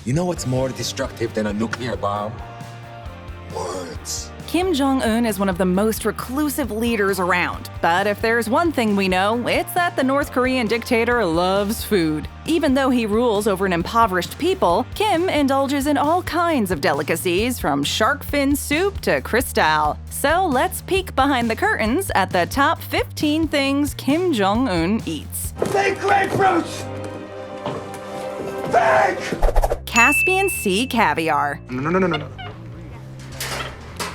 You know what's more destructive than a nuclear bomb? Words. Kim Jong-un is one of the most reclusive leaders around. But if there's one thing we know, it's that the North Korean dictator loves food. Even though he rules over an impoverished people, Kim indulges in all kinds of delicacies, from shark fin soup to Cristal. So let's peek behind the curtains at the top 15 things Kim Jong-un eats. Fake grapefruits! Fake! Caspian Sea Caviar. No.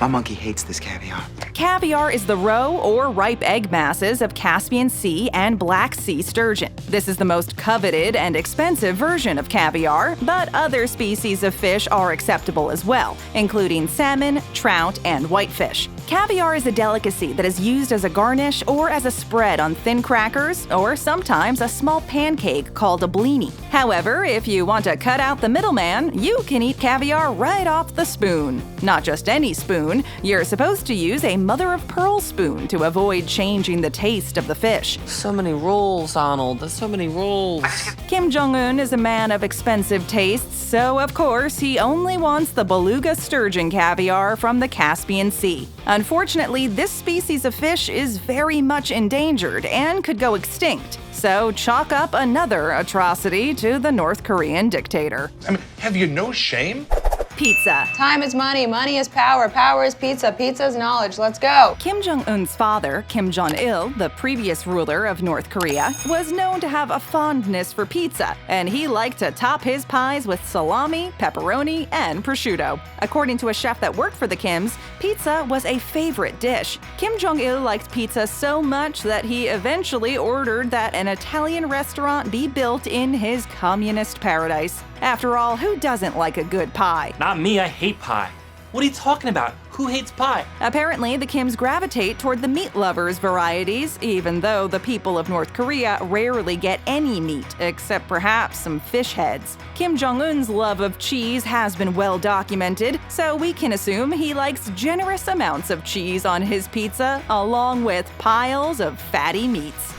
My monkey hates this caviar. Caviar is the roe or ripe egg masses of Caspian Sea and Black Sea sturgeon. This is the most coveted and expensive version of caviar, but other species of fish are acceptable as well, including salmon, trout, and whitefish. Caviar is a delicacy that is used as a garnish or as a spread on thin crackers, or sometimes a small pancake called a blini. However, if you want to cut out the middleman, you can eat caviar right off the spoon. Not just any spoon, you're supposed to use a mother-of-pearl spoon to avoid changing the taste of the fish. So many rules, Arnold. There's so many rules. Kim Jong-un is a man of expensive tastes, so of course he only wants the beluga sturgeon caviar from the Caspian Sea. Unfortunately, this species of fish is very much endangered and could go extinct. So chalk up another atrocity to the North Korean dictator. I mean, have you no shame? Pizza. Time is money, money is power, power is pizza, pizza is knowledge. Let's go. Kim Jong-un's father, Kim Jong-il, the previous ruler of North Korea, was known to have a fondness for pizza, and he liked to top his pies with salami, pepperoni, and prosciutto. According to a chef that worked for the Kims, pizza was a favorite dish. Kim Jong-il liked pizza so much that he eventually ordered that an Italian restaurant be built in his communist paradise. After all, who doesn't like a good pie? Not me, I hate pie. What are you talking about? Who hates pie? Apparently, the Kims gravitate toward the meat lovers varieties, even though the people of North Korea rarely get any meat, except perhaps some fish heads. Kim Jong-un's love of cheese has been well documented, so we can assume he likes generous amounts of cheese on his pizza, along with piles of fatty meats.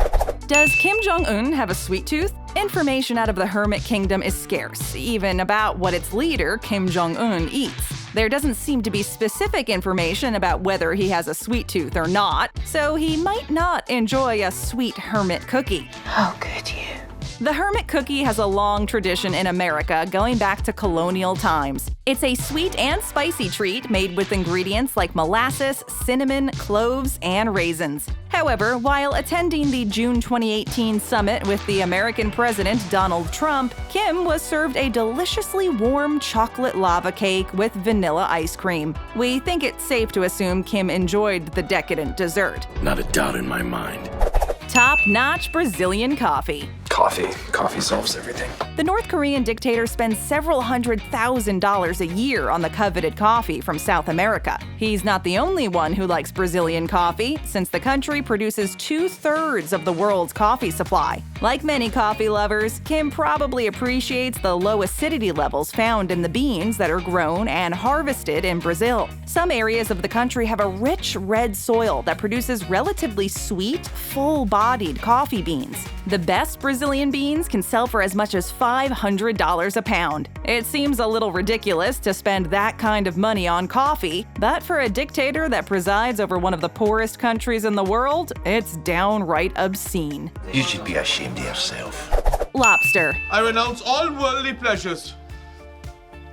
Does Kim Jong-un have a sweet tooth? Information out of the Hermit Kingdom is scarce, even about what its leader, Kim Jong-un, eats. There doesn't seem to be specific information about whether he has a sweet tooth or not, so he might not enjoy a sweet hermit cookie. How could you? The hermit cookie has a long tradition in America going back to colonial times. It's a sweet and spicy treat made with ingredients like molasses, cinnamon, cloves, and raisins. However, while attending the June 2018 summit with the American President Donald Trump, Kim was served a deliciously warm chocolate lava cake with vanilla ice cream. We think it's safe to assume Kim enjoyed the decadent dessert. Not a doubt in my mind. Top-notch Brazilian coffee. Coffee solves everything. The North Korean dictator spends several $100,000 a year on the coveted coffee from South America. He's not the only one who likes Brazilian coffee, since the country produces 2/3 of the world's coffee supply. Like many coffee lovers, Kim probably appreciates the low acidity levels found in the beans that are grown and harvested in Brazil. Some areas of the country have a rich red soil that produces relatively sweet, full-bodied coffee beans. The best Brazilian beans can sell for as much as $500 a pound. It seems a little ridiculous to spend that kind of money on coffee, but for a dictator that presides over one of the poorest countries in the world, it's downright obscene. You should be ashamed of yourself. Lobster. I renounce all worldly pleasures,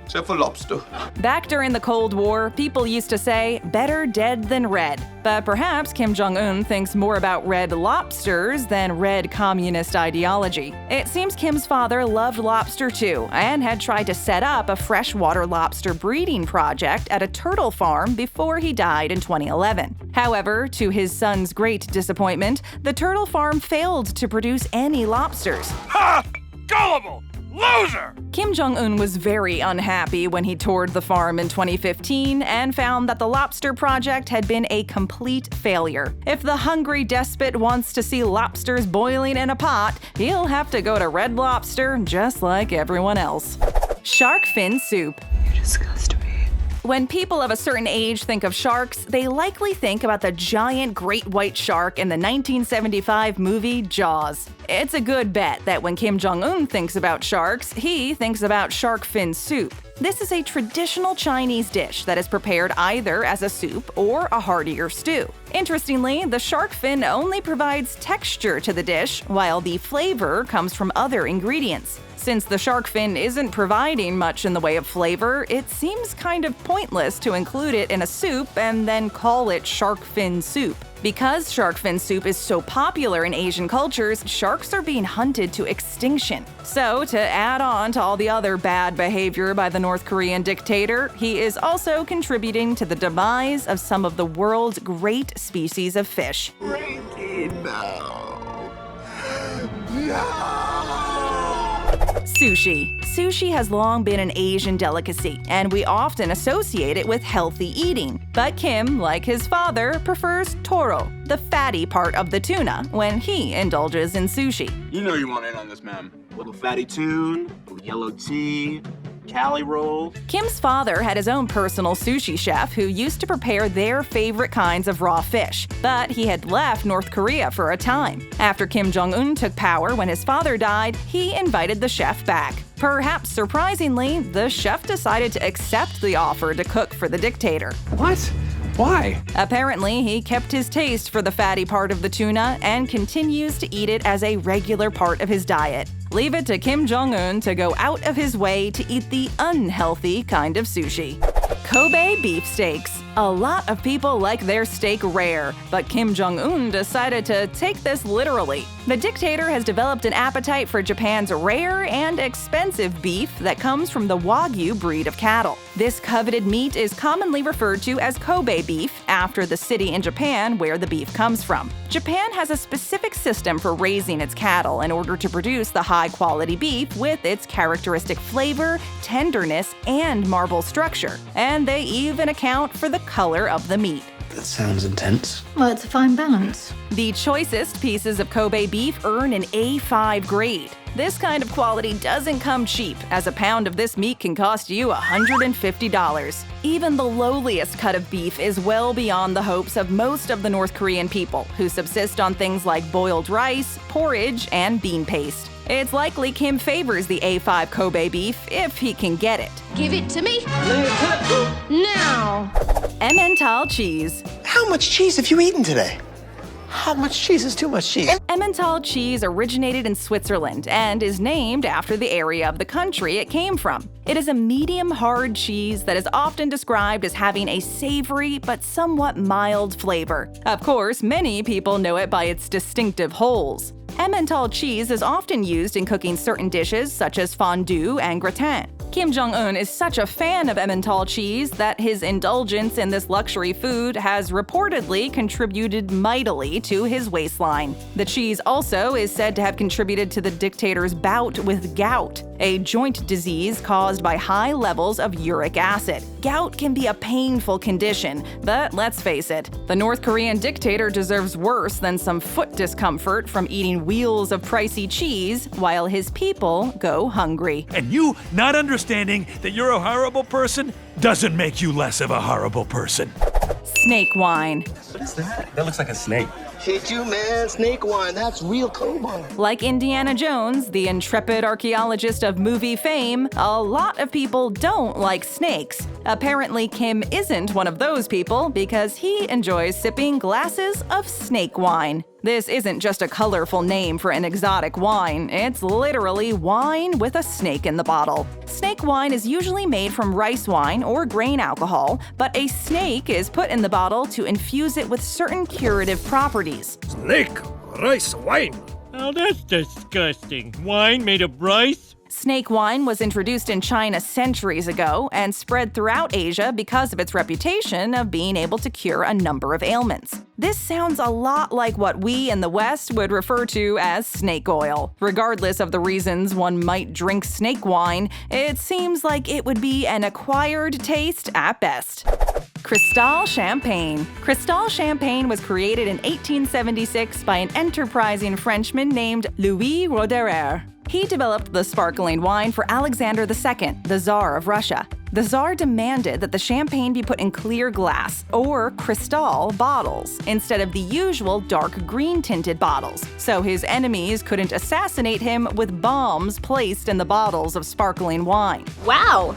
except for lobster. Back during the Cold War, people used to say, better dead than red. But perhaps Kim Jong-un thinks more about red lobsters than red communist ideology. It seems Kim's father loved lobster too, and had tried to set up a freshwater lobster breeding project at a turtle farm before he died in 2011. However, to his son's great disappointment, the turtle farm failed to produce any lobsters. Ha! Gullible! Loser! Kim Jong-un was very unhappy when he toured the farm in 2015 and found that the lobster project had been a complete failure. If the hungry despot wants to see lobsters boiling in a pot, he'll have to go to Red Lobster just like everyone else. Shark fin soup. You disgust me. When people of a certain age think of sharks, they likely think about the giant great white shark in the 1975 movie Jaws. It's a good bet that when Kim Jong-un thinks about sharks, he thinks about shark fin soup. This is a traditional Chinese dish that is prepared either as a soup or a heartier stew. Interestingly, the shark fin only provides texture to the dish, while the flavor comes from other ingredients. Since the shark fin isn't providing much in the way of flavor, it seems kind of pointless to include it in a soup and then call it shark fin soup. Because shark fin soup is so popular in Asian cultures, sharks are being hunted to extinction. So, to add on to all the other bad behavior by the North Korean dictator, he is also contributing to the demise of some of the world's great species of fish. Sushi. Sushi has long been an Asian delicacy, and we often associate it with healthy eating. But Kim, like his father, prefers toro, the fatty part of the tuna, when he indulges in sushi. You know you want in on this, ma'am. Little fatty tune, little yellow tea, Cali roll. Kim's father had his own personal sushi chef who used to prepare their favorite kinds of raw fish, but he had left North Korea for a time. After Kim Jong-un took power when his father died, he invited the chef back. Perhaps surprisingly, the chef decided to accept the offer to cook for the dictator. What? Why? Apparently, he kept his taste for the fatty part of the tuna and continues to eat it as a regular part of his diet. Leave it to Kim Jong-un to go out of his way to eat the unhealthy kind of sushi. Kobe beef steaks. A lot of people like their steak rare, but Kim Jong-un decided to take this literally. The dictator has developed an appetite for Japan's rare and expensive beef that comes from the Wagyu breed of cattle. This coveted meat is commonly referred to as Kobe beef, after the city in Japan where the beef comes from. Japan has a specific system for raising its cattle in order to produce the high-quality beef with its characteristic flavor, tenderness, and marble structure. And they even account for the color of the meat. That sounds intense. Well, it's a fine balance. The choicest pieces of Kobe beef earn an A5 grade. This kind of quality doesn't come cheap, as a pound of this meat can cost you $150. Even the lowliest cut of beef is well beyond the hopes of most of the North Korean people, who subsist on things like boiled rice, porridge, and bean paste. It's likely Kim favors the A5 Kobe beef if he can get it. Give it to me. Now. Emmental Cheese. How much cheese have you eaten today? How much cheese is too much cheese? Emmental cheese originated in Switzerland and is named after the area of the country it came from. It is a medium-hard cheese that is often described as having a savory but somewhat mild flavor. Of course, many people know it by its distinctive holes. Emmental cheese is often used in cooking certain dishes such as fondue and gratin. Kim Jong-un is such a fan of Emmental cheese that his indulgence in this luxury food has reportedly contributed mightily to his waistline. The cheese also is said to have contributed to the dictator's bout with gout, a joint disease caused by high levels of uric acid. Gout can be a painful condition, but let's face it, the North Korean dictator deserves worse than some foot discomfort from eating wheels of pricey cheese while his people go hungry. And you not understanding that you're a horrible person doesn't make you less of a horrible person. Snake wine. What is that? That looks like a snake. Hit you, man. Snake wine. That's real cobalt. Like Indiana Jones, the intrepid archaeologist of movie fame, a lot of people don't like snakes. Apparently, Kim isn't one of those people because he enjoys sipping glasses of snake wine. This isn't just a colorful name for an exotic wine, it's literally wine with a snake in the bottle. Snake wine is usually made from rice wine or grain alcohol, but a snake is put in the bottle to infuse it with certain curative properties. Snake rice wine. Oh, that's disgusting. Wine made of rice? Snake wine was introduced in China centuries ago and spread throughout Asia because of its reputation of being able to cure a number of ailments. This sounds a lot like what we in the West would refer to as snake oil. Regardless of the reasons one might drink snake wine, it seems like it would be an acquired taste at best. Cristal Champagne. Cristal Champagne was created in 1876 by an enterprising Frenchman named Louis Roederer. He developed the sparkling wine for Alexander II, the Tsar of Russia. The Tsar demanded that the champagne be put in clear glass or Cristal bottles instead of the usual dark green tinted bottles, so his enemies couldn't assassinate him with bombs placed in the bottles of sparkling wine. Wow.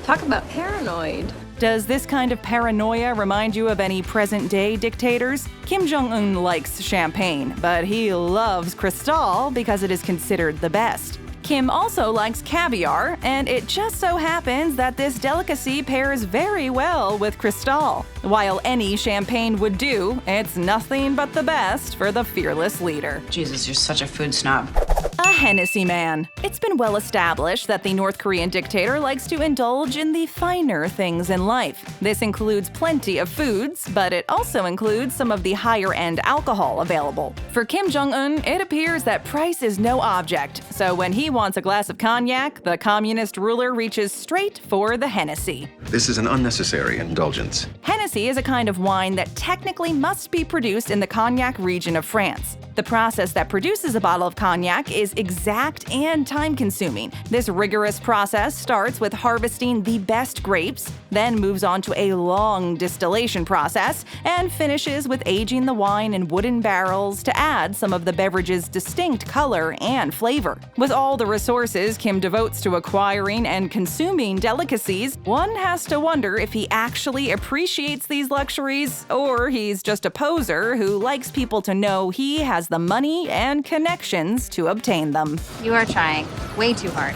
Talk about paranoid. Does this kind of paranoia remind you of any present-day dictators? Kim Jong-un likes champagne, but he loves Cristal because it is considered the best. Kim also likes caviar, and it just so happens that this delicacy pairs very well with Cristal. While any champagne would do, it's nothing but the best for the fearless leader. Jesus, you're such a food snob. A Hennessy Man. It's been well established that the North Korean dictator likes to indulge in the finer things in life. This includes plenty of foods, but it also includes some of the higher-end alcohol available. For Kim Jong-un, it appears that price is no object, so when he wants a glass of cognac, the communist ruler reaches straight for the Hennessy. This is an unnecessary indulgence. Hennessy is a kind of wine that technically must be produced in the Cognac region of France. The process that produces a bottle of cognac is exact and time-consuming. This rigorous process starts with harvesting the best grapes, then moves on to a long distillation process, and finishes with aging the wine in wooden barrels to add some of the beverage's distinct color and flavor. With all the resources Kim devotes to acquiring and consuming delicacies, one has to wonder if he actually appreciates these luxuries, or he's just a poser who likes people to know he has the money and connections to obtain them. You are trying way too hard.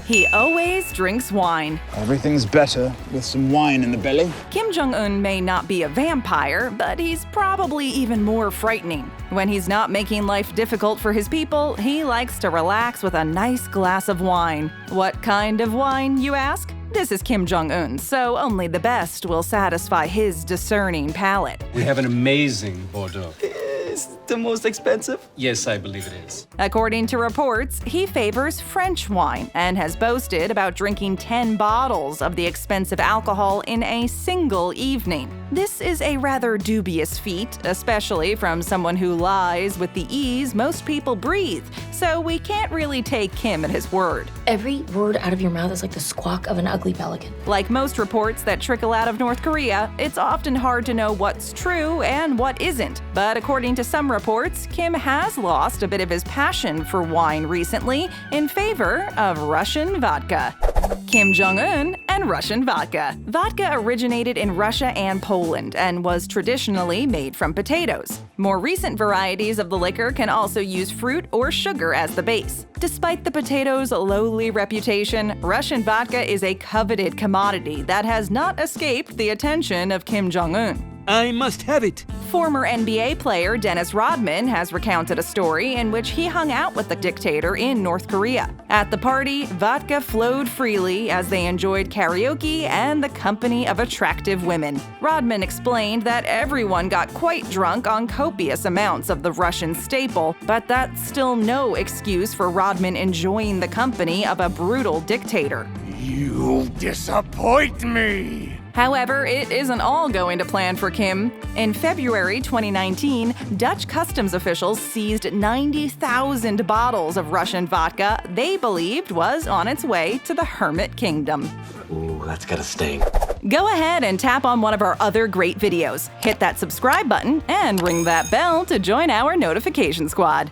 He always drinks wine. Everything's better with some wine in the belly. Kim Jong-un may not be a vampire, but he's probably even more frightening. When he's not making life difficult for his people, he likes to relax with a nice glass of wine. What kind of wine, you ask? This is Kim Jong-un, so only the best will satisfy his discerning palate. We have an amazing Bordeaux. Is the most expensive? Yes, I believe it is. According to reports, he favors French wine and has boasted about drinking 10 bottles of the expensive alcohol in a single evening. This is a rather dubious feat, especially from someone who lies with the ease most people breathe, so we can't really take Kim at his word. Every word out of your mouth is like the squawk of an ugly pelican. Like most reports that trickle out of North Korea, it's often hard to know what's true and what isn't. But according to some reports, Kim has lost a bit of his passion for wine recently in favor of Russian vodka. Kim Jong-un and Russian vodka. Vodka originated in Russia and Poland and was traditionally made from potatoes. More recent varieties of the liquor can also use fruit or sugar as the base. Despite the potato's lowly reputation, Russian vodka is a coveted commodity that has not escaped the attention of Kim Jong-un. I must have it. Former NBA player Dennis Rodman has recounted a story in which he hung out with the dictator in North Korea. At the party, vodka flowed freely as they enjoyed karaoke and the company of attractive women. Rodman explained that everyone got quite drunk on copious amounts of the Russian staple, but that's still no excuse for Rodman enjoying the company of a brutal dictator. You disappoint me! However, it isn't all going to plan for Kim. In February 2019, Dutch customs officials seized 90,000 bottles of Russian vodka they believed was on its way to the Hermit Kingdom. Ooh, that's gotta sting. Go ahead and tap on one of our other great videos. Hit that subscribe button and ring that bell to join our notification squad.